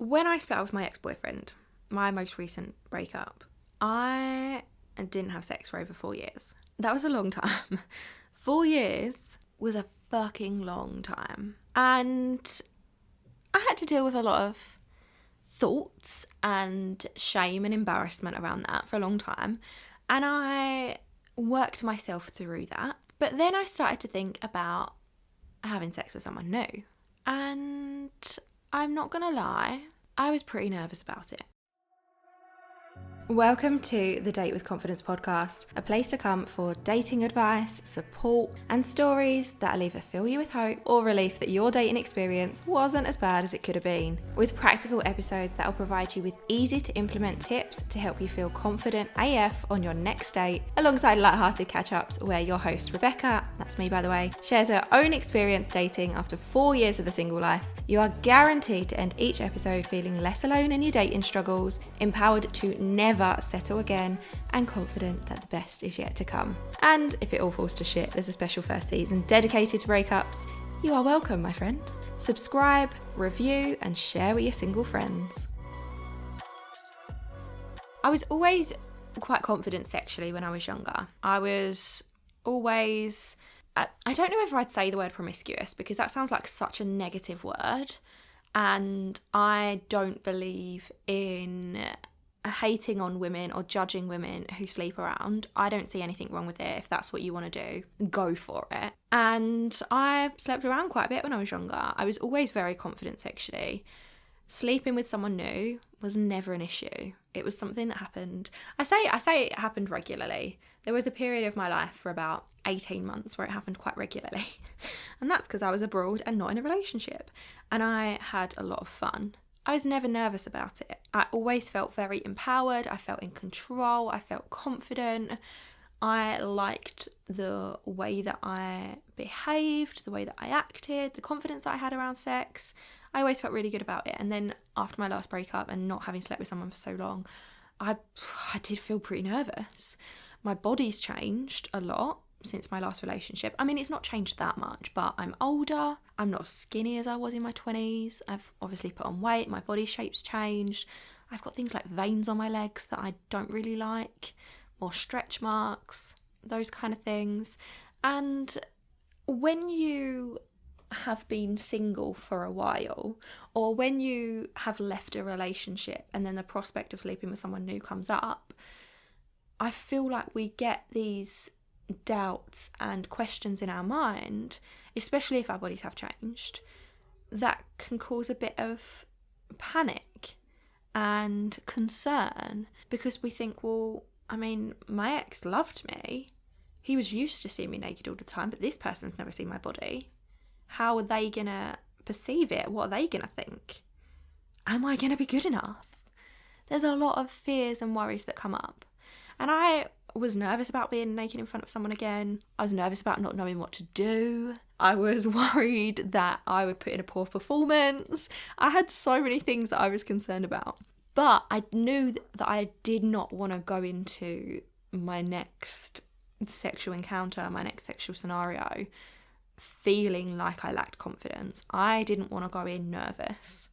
When I split up with my ex-boyfriend, my most recent breakup, I didn't have sex for over 4 years. That was a long time. 4 years was a fucking long time. And I had to deal with a lot of thoughts and shame and embarrassment around that for a long time. And I worked myself through that. But then I started to think about having sex with someone new. And I'm not gonna lie, I was pretty nervous about it. Welcome to the Date with Confidence podcast, a place to come for dating advice, support, and stories that'll either fill you with hope or relief that your dating experience wasn't as bad as it could have been. With practical episodes that'll provide you with easy to implement tips to help you feel confident AF on your next date, alongside lighthearted catch-ups where your host Rebecca, that's me by the way, shares her own experience dating after 4 years of the single life. You are guaranteed to end each episode feeling less alone in your dating struggles, empowered to never settle again, and confident that the best is yet to come. And if it all falls to shit, there's a special first season dedicated to breakups. You are welcome, my friend. Subscribe, review, and share with your single friends. I was always quite confident sexually when I was younger. I was always... I don't know if I'd say the word promiscuous because that sounds like such a negative word. And I don't believe in hating on women or judging women who sleep around. I don't see anything wrong with it. If that's what you want to do, go for it. And I slept around quite a bit when I was younger. I was always very confident sexually. Sleeping with someone new was never an issue. It was something that happened. I say it happened regularly. There was a period of my life for about 18 months where it happened quite regularly. And that's because I was abroad and not in a relationship. And I had a lot of fun. I was never nervous about it. I always felt very empowered. I felt in control. I felt confident. I liked the way that I behaved, the way that I acted, the confidence that I had around sex. I always felt really good about it. And then after my last breakup and not having slept with someone for so long, I did feel pretty nervous. My body's changed a lot since my last relationship. I mean, it's not changed that much, but I'm older. I'm not as skinny as I was in my 20s. I've obviously put on weight. My body shape's changed. I've got things like veins on my legs that I don't really like, more stretch marks, those kind of things. And when you have been single for a while, or when you have left a relationship and then the prospect of sleeping with someone new comes up, I feel like we get these doubts and questions in our mind, especially if our bodies have changed, that can cause a bit of panic and concern because we think, well, I mean, my ex loved me. He was used to seeing me naked all the time, but this person's never seen my body. How are they going to perceive it? What are they going to think? Am I going to be good enough? There's a lot of fears and worries that come up. And I was nervous about being naked in front of someone again. I was nervous about not knowing what to do. I was worried that I would put in a poor performance. I had so many things that I was concerned about. But I knew that I did not want to go into my next sexual encounter, my next sexual scenario, feeling like I lacked confidence. I didn't want to go in nervous.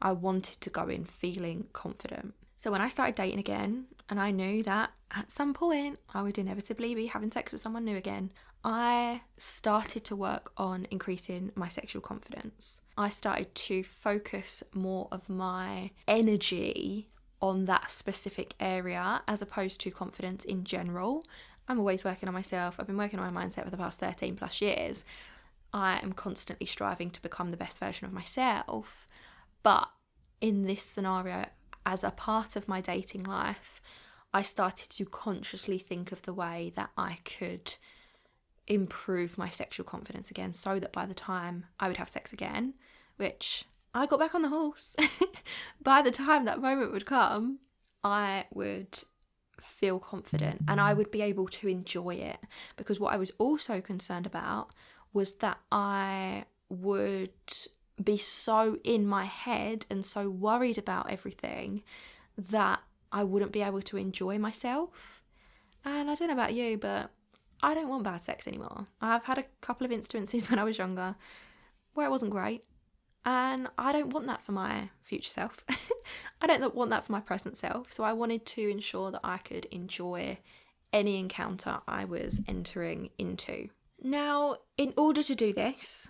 I wanted to go in feeling confident. So when I started dating again, and I knew that at some point I would inevitably be having sex with someone new again, I started to work on increasing my sexual confidence. I started to focus more of my energy on that specific area as opposed to confidence in general. I'm always working on myself. I've been working on my mindset for the past 13 plus years. I am constantly striving to become the best version of myself. But in this scenario, as a part of my dating life, I started to consciously think of the way that I could improve my sexual confidence again so that by the time I would have sex again, which I got back on the horse, by the time that moment would come, I would feel confident and I would be able to enjoy it. Because what I was also concerned about was that I would be so in my head and so worried about everything that I wouldn't be able to enjoy myself. And I don't know about you, but I don't want bad sex anymore. I've had a couple of instances when I was younger where it wasn't great. And I don't want that for my future self. I don't want that for my present self. So I wanted to ensure that I could enjoy any encounter I was entering into. Now, in order to do this,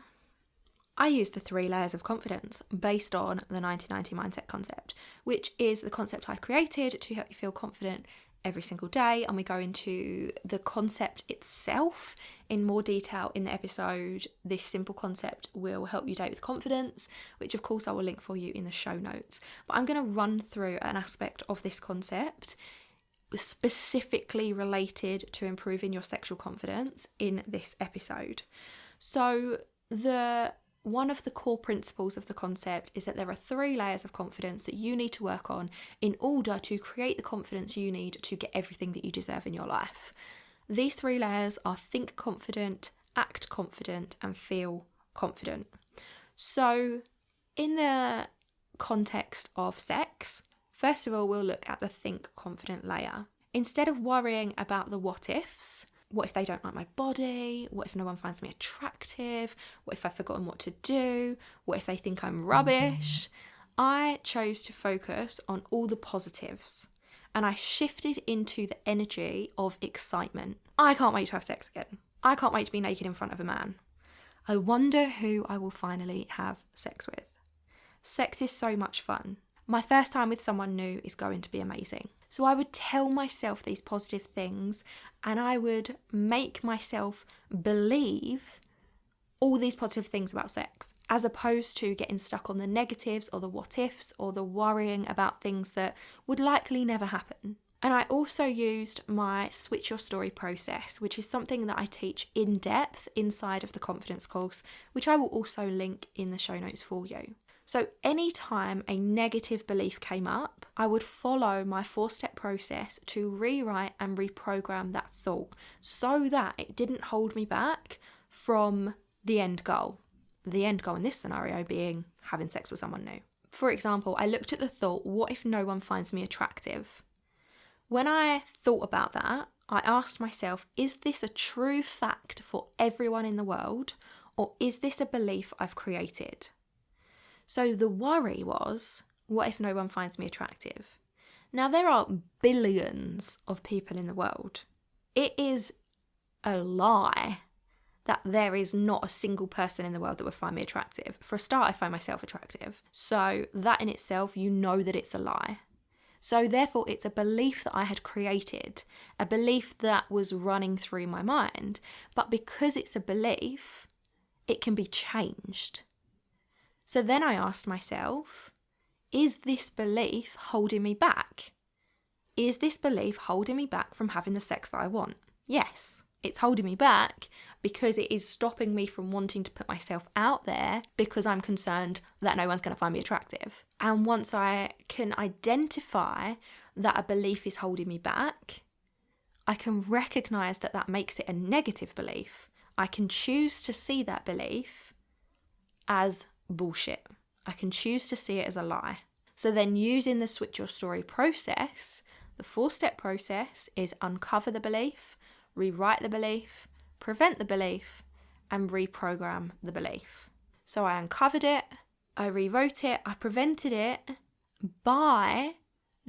I used the 3 layers of confidence based on the 90-90 mindset concept, which is the concept I created to help you feel confident every single day. And we go into the concept itself in more detail in the episode. This simple concept will help you date with confidence, which of course I will link for you in the show notes. But I'm going to run through an aspect of this concept specifically related to improving your sexual confidence in this episode. So one of the core principles of the concept is that there are 3 layers of confidence that you need to work on in order to create the confidence you need to get everything that you deserve in your life. These 3 layers are think confident, act confident, and feel confident. So in the context of sex, first of all, we'll look at the think confident layer. Instead of worrying about the what ifs, what if they don't like my body? What if no one finds me attractive? What if I've forgotten what to do? What if they think I'm rubbish? I chose to focus on all the positives, and I shifted into the energy of excitement. I can't wait to have sex again. I can't wait to be naked in front of a man. I wonder who I will finally have sex with. Sex is so much fun. My first time with someone new is going to be amazing. So I would tell myself these positive things, and I would make myself believe all these positive things about sex, as opposed to getting stuck on the negatives or the what ifs or the worrying about things that would likely never happen. And I also used my switch your story process, which is something that I teach in depth inside of the confidence course, which I will also link in the show notes for you. So anytime a negative belief came up, I would follow my 4-step process to rewrite and reprogram that thought so that it didn't hold me back from the end goal. The end goal in this scenario being having sex with someone new. For example, I looked at the thought, what if no one finds me attractive? When I thought about that, I asked myself, is this a true fact for everyone in the world, or is this a belief I've created? So the worry was, what if no one finds me attractive? Now, there are billions of people in the world. It is a lie that there is not a single person in the world that would find me attractive. For a start, I find myself attractive. So that in itself, you know that it's a lie. So therefore, it's a belief that I had created, a belief that was running through my mind. But because it's a belief, it can be changed. So then I asked myself, is this belief holding me back? Is this belief holding me back from having the sex that I want? Yes, it's holding me back because it is stopping me from wanting to put myself out there because I'm concerned that no one's going to find me attractive. And once I can identify that a belief is holding me back, I can recognize that that makes it a negative belief. I can choose to see that belief as bullshit. I can choose to see it as a lie. So then using the switch your story process, the 4-step process is uncover the belief, rewrite the belief, prevent the belief, and reprogram the belief. So I uncovered it, I rewrote it, I prevented it by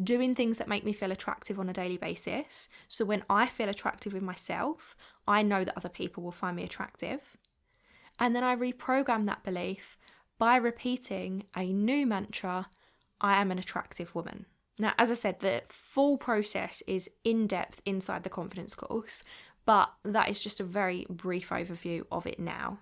doing things that make me feel attractive on a daily basis. So when I feel attractive with myself, I know that other people will find me attractive. And then I reprogram that belief by repeating a new mantra, I am an attractive woman. Now, as I said, the full process is in depth inside the confidence course, but that is just a very brief overview of it now.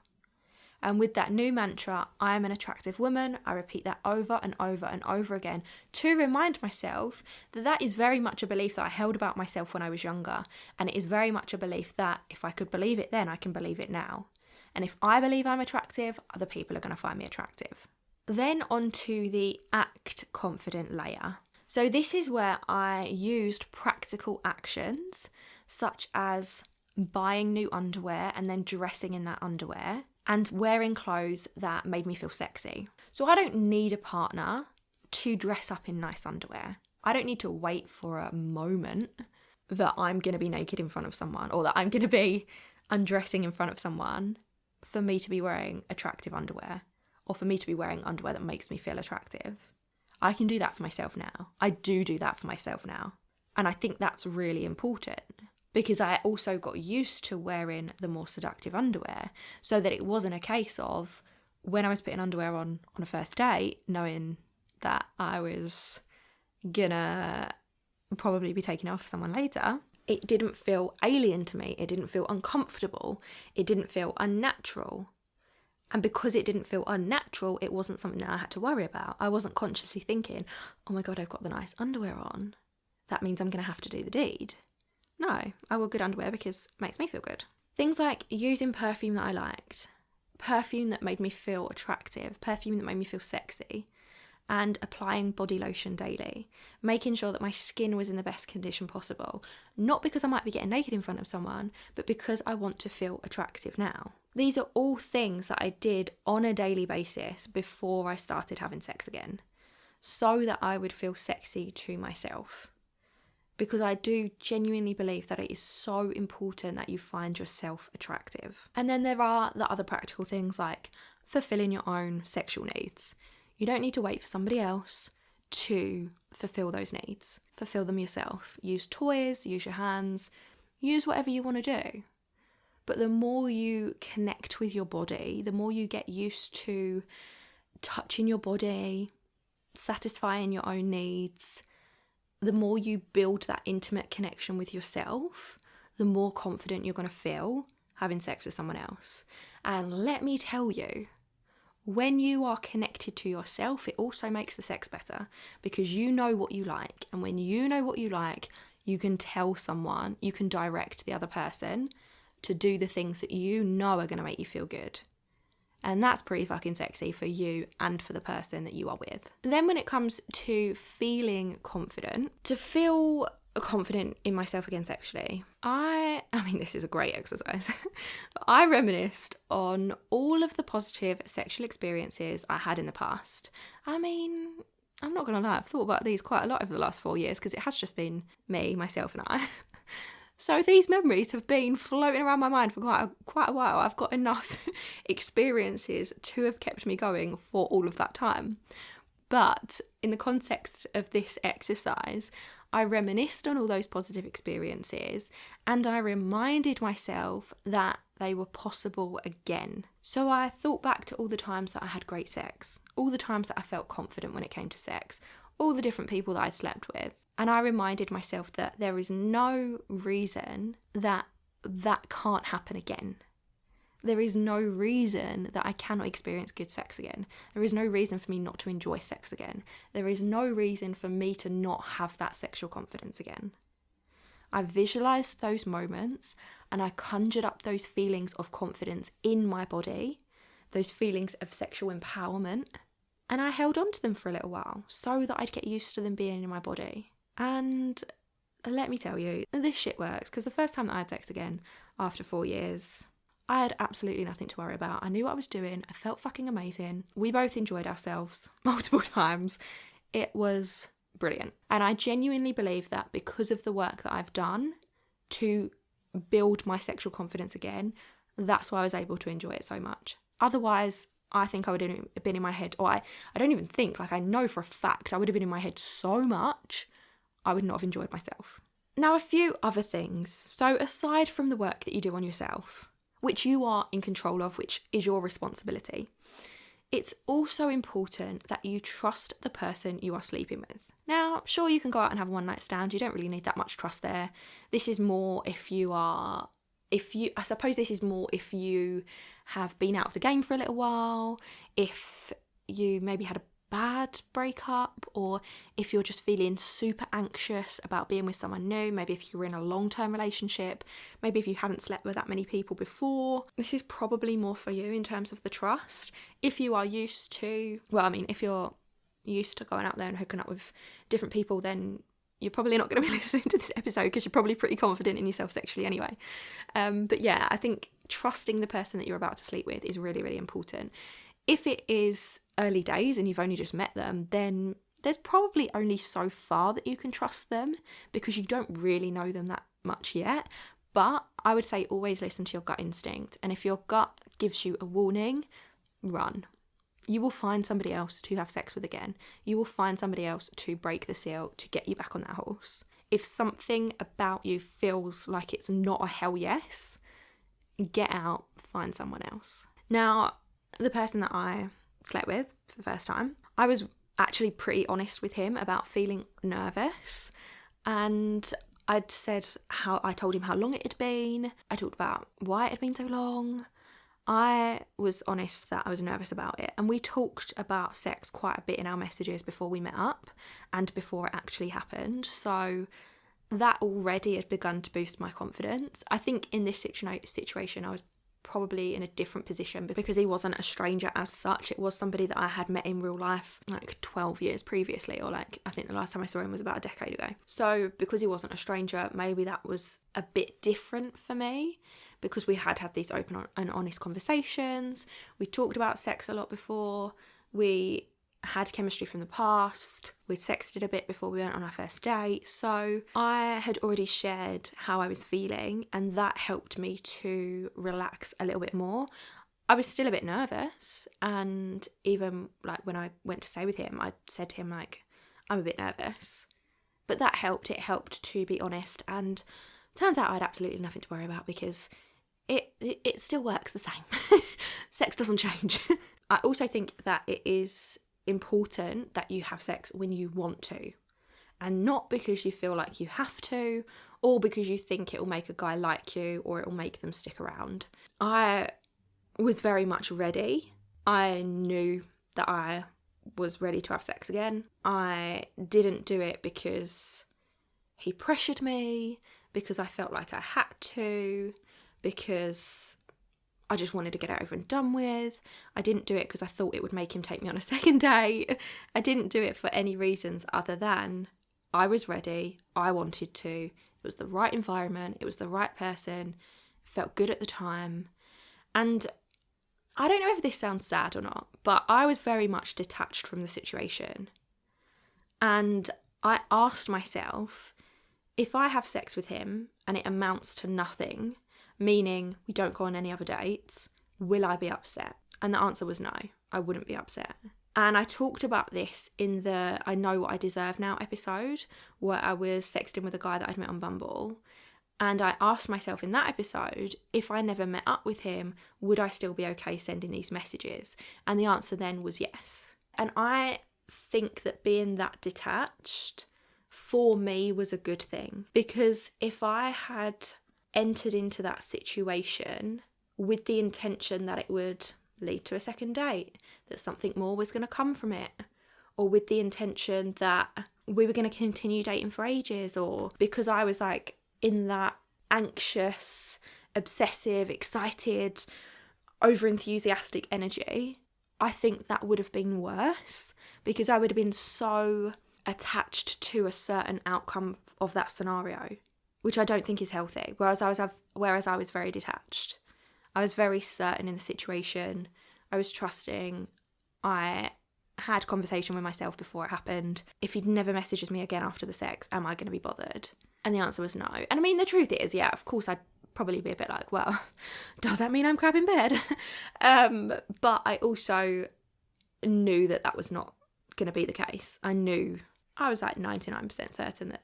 And with that new mantra, I am an attractive woman, I repeat that over and over and over again to remind myself that that is very much a belief that I held about myself when I was younger. And it is very much a belief that if I could believe it then, I can believe it now. And if I believe I'm attractive, other people are going to find me attractive. Then onto the act confident layer. So this is where I used practical actions such as buying new underwear and then dressing in that underwear and wearing clothes that made me feel sexy. So I don't need a partner to dress up in nice underwear. I don't need to wait for a moment that I'm going to be naked in front of someone or that I'm going to be undressing in front of someone for me to be wearing attractive underwear. or for me to be wearing underwear that makes me feel attractive. I can do that for myself now. I do that for myself now. And I think that's really important because I also got used to wearing the more seductive underwear so that it wasn't a case of when I was putting underwear on a first date, knowing that I was gonna probably be taken off for someone later, it didn't feel alien to me. It didn't feel uncomfortable. It didn't feel unnatural. And because it didn't feel unnatural, it wasn't something that I had to worry about. I wasn't consciously thinking, oh my God, I've got the nice underwear on. That means I'm going to have to do the deed. No, I wore good underwear because it makes me feel good. Things like using perfume that I liked, perfume that made me feel attractive, perfume that made me feel sexy, and applying body lotion daily, making sure that my skin was in the best condition possible, not because I might be getting naked in front of someone, but because I want to feel attractive now. These are all things that I did on a daily basis before I started having sex again, so that I would feel sexy to myself. Because I do genuinely believe that it is so important that you find yourself attractive. And then there are the other practical things like fulfilling your own sexual needs. You don't need to wait for somebody else to fulfill those needs. Fulfill them yourself. Use toys, use your hands, use whatever you want to do. But the more you connect with your body, the more you get used to touching your body, satisfying your own needs, the more you build that intimate connection with yourself, the more confident you're going to feel having sex with someone else. And let me tell you, when you are connected to yourself, it also makes the sex better because you know what you like. And when you know what you like, you can tell someone, you can direct the other person to do the things that you know are going to make you feel good. And that's pretty fucking sexy for you and for the person that you are with. And then when it comes to feeling confident, to feel confident in myself again sexually, I mean, this is a great exercise. I reminisced on all of the positive sexual experiences I had in the past. I mean, I'm not going to lie, I've thought about these quite a lot over the last 4 years because it has just been me, myself and I. So these memories have been floating around my mind for quite a while. I've got enough experiences to have kept me going for all of that time. But in the context of this exercise, I reminisced on all those positive experiences and I reminded myself that they were possible again. So I thought back to all the times that I had great sex, all the times that I felt confident when it came to sex, all the different people that I'd slept with. And I reminded myself that there is no reason that that can't happen again. There is no reason that I cannot experience good sex again. There is no reason for me not to enjoy sex again. There is no reason for me to not have that sexual confidence again. I visualized those moments and I conjured up those feelings of confidence in my body, those feelings of sexual empowerment, and I held on to them for a little while so that I'd get used to them being in my body. And let me tell you, this shit works because the first time that I had sex again after 4 years, I had absolutely nothing to worry about. I knew what I was doing. I felt fucking amazing. We both enjoyed ourselves multiple times. It was brilliant. And I genuinely believe that because of the work that I've done to build my sexual confidence again, that's why I was able to enjoy it so much. Otherwise, I think I would have been in my head, or I don't even think, like I know for a fact I would have been in my head so much, I would not have enjoyed myself. Now, a few other things. So aside from the work that you do on yourself, which you are in control of, which is your responsibility, it's also important that you trust the person you are sleeping with. Now, sure, you can go out and have a one-night stand. You don't really need that much trust there. This is more if you have been out of the game for a little while, if you maybe had a bad breakup, or if you're just feeling super anxious about being with someone new, maybe if you're in a long-term relationship, maybe if you haven't slept with that many people before. This is probably more for you in terms of the trust. If you are used to, if you're used to going out there and hooking up with different people, then you're probably not going to be listening to this episode because you're probably pretty confident in yourself sexually anyway. But yeah, I think trusting the person that you're about to sleep with is really, really important. If it is early days and you've only just met them, then there's probably only so far that you can trust them because you don't really know them that much yet. But I would say always listen to your gut instinct. And if your gut gives you a warning, run. You will find somebody else to have sex with again. You will find somebody else to break the seal, to get you back on that horse. If something about you feels like it's not a hell yes, get out, find someone else. Now, the person that I slept with for the first time, I was actually pretty honest with him about feeling nervous, and I told him how long it had been. I talked about why it had been so long. I was honest that I was nervous about it, and we talked about sex quite a bit in our messages before we met up and before it actually happened, so that already had begun to boost my confidence. I think in this situation I was probably in a different position because he wasn't a stranger as such. It was somebody that I had met in real life like 12 years previously, or like I think the last time I saw him was about a decade ago. So because he wasn't a stranger, maybe that was a bit different for me, because we had these open and honest conversations. We talked about sex a lot before. We had chemistry from the past. We'd sexted a bit before we went on our first date. So I had already shared how I was feeling, and that helped me to relax a little bit more. I was still a bit nervous, and even like when I went to stay with him, I said to him like, I'm a bit nervous. But that helped. It helped to be honest, and turns out I had absolutely nothing to worry about because it still works the same. Sex doesn't change. I also think that it is important that you have sex when you want to, and not because you feel like you have to, or because you think it will make a guy like you or it will make them stick around. I was very much ready. I knew that I was ready to have sex again. I didn't do it because he pressured me, because I felt like I had to, because I just wanted to get it over and done with. I didn't do it because I thought it would make him take me on a second date. I didn't do it for any reasons other than I was ready, I wanted to, it was the right environment, it was the right person, felt good at the time. And I don't know if this sounds sad or not, but I was very much detached from the situation. And I asked myself, if I have sex with him and it amounts to nothing, meaning we don't go on any other dates, will I be upset? And the answer was no, I wouldn't be upset. And I talked about this in the I Know What I Deserve Now episode, where I was sexting with a guy that I'd met on Bumble. And I asked myself in that episode, if I never met up with him, would I still be okay sending these messages? And the answer then was yes. And I think that being that detached for me was a good thing, because if I had entered into that situation with the intention that it would lead to a second date, that something more was going to come from it, or with the intention that we were going to continue dating for ages, or because I was like in that anxious, obsessive, excited, over-enthusiastic energy, I think that would have been worse, because I would have been so attached to a certain outcome of that scenario, which I don't think is healthy. Whereas I was very detached. I was very certain in the situation. I was trusting. I had conversation with myself before it happened. If he'd never messages me again after the sex, am I going to be bothered? And the answer was no. And I mean, the truth is, yeah, of course I'd probably be a bit like, well, does that mean I'm crap in bed? But I also knew that that was not going to be the case. I was like 99% certain that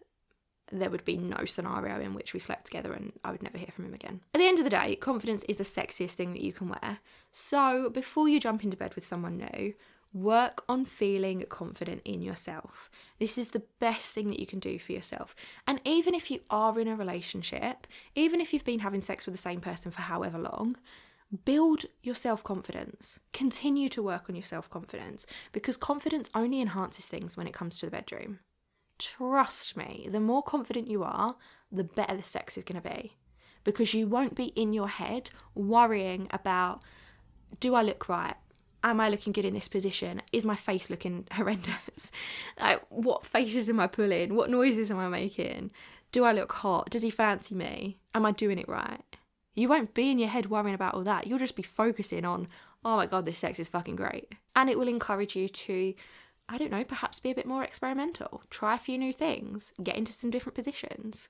there would be no scenario in which we slept together and I would never hear from him again. At the end of the day, confidence is the sexiest thing that you can wear. So before you jump into bed with someone new, work on feeling confident in yourself. This is the best thing that you can do for yourself. And even if you are in a relationship, even if you've been having sex with the same person for however long, build your self-confidence. Continue to work on your self-confidence, because confidence only enhances things when it comes to the bedroom. Trust me, the more confident you are, the better the sex is going to be, because you won't be in your head worrying about, do I look right? Am I looking good in this position? Is my face looking horrendous? Like, what faces am I pulling? What noises am I making? Do I look hot? Does he fancy me? Am I doing it right? You won't be in your head worrying about all that. You'll just be focusing on, oh my God, this sex is fucking great. And it will encourage you to, I don't know, perhaps be a bit more experimental. Try a few new things. Get into some different positions.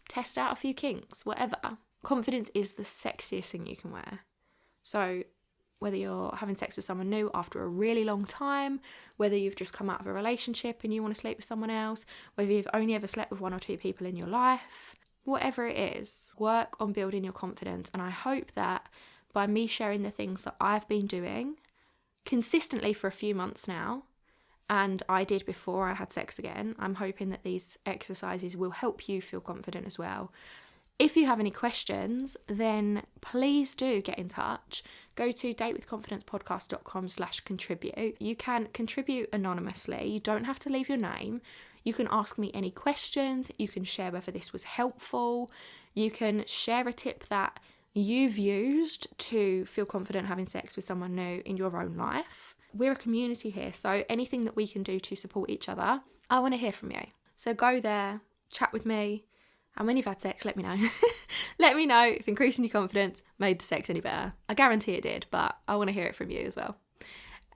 Test out a few kinks, whatever. Confidence is the sexiest thing you can wear. So whether you're having sex with someone new after a really long time, whether you've just come out of a relationship and you want to sleep with someone else, whether you've only ever slept with 1 or 2 people in your life, whatever it is, work on building your confidence. And I hope that by me sharing the things that I've been doing consistently for a few months now, and I did before I had sex again, I'm hoping that these exercises will help you feel confident as well. If you have any questions, then please do get in touch. Go to datewithconfidencepodcast.com/contribute. You can contribute anonymously. You don't have to leave your name. You can ask me any questions. You can share whether this was helpful. You can share a tip that you've used to feel confident having sex with someone new in your own life. We're a community here, so anything that we can do to support each other, I want to hear from you. So go there, chat with me. And when you've had sex, let me know. Let me know if increasing your confidence made the sex any better. I guarantee it did, but I want to hear it from you as well.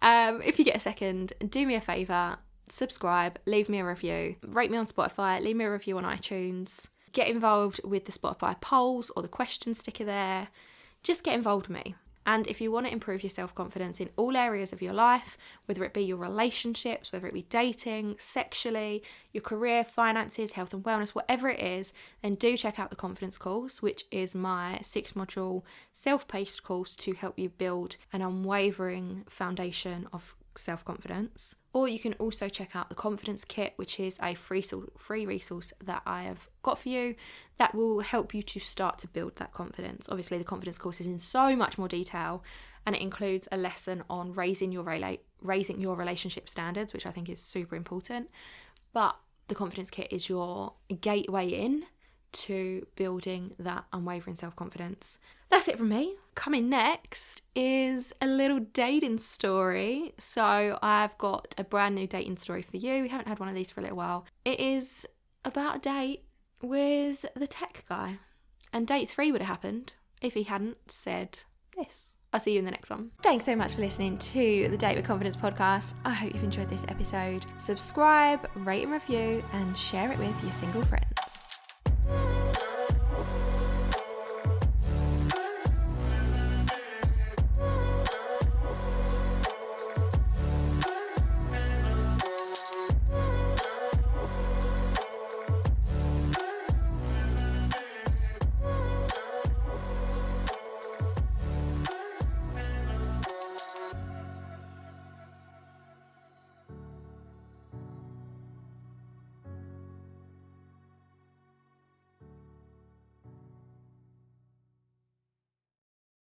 If you get a second, do me a favour, subscribe, leave me a review, rate me on Spotify, leave me a review on iTunes, get involved with the Spotify polls or the question sticker there. Just get involved with me. And if you want to improve your self-confidence in all areas of your life, whether it be your relationships, whether it be dating, sexually, your career, finances, health and wellness, whatever it is, then do check out the Confidence course, which is my 6-module self-paced course to help you build an unwavering foundation of self-confidence. Or you can also check out the Confidence Kit, which is a free resource that I have got for you that will help you to start to build that confidence. Obviously, the Confidence course is in so much more detail, and it includes a lesson on raising your relationship standards, which I think is super important. But the Confidence Kit is your gateway in to building that unwavering self-confidence. That's it from me. Coming next is a little dating story. So I've got a brand new dating story for you. We haven't had one of these for a little while. It is about a date with the tech guy. And date 3 would have happened if he hadn't said this. I'll see you in the next one. Thanks so much for listening to the Date with Confidence podcast. I hope you've enjoyed this episode. Subscribe, rate and review, and share it with your single friends.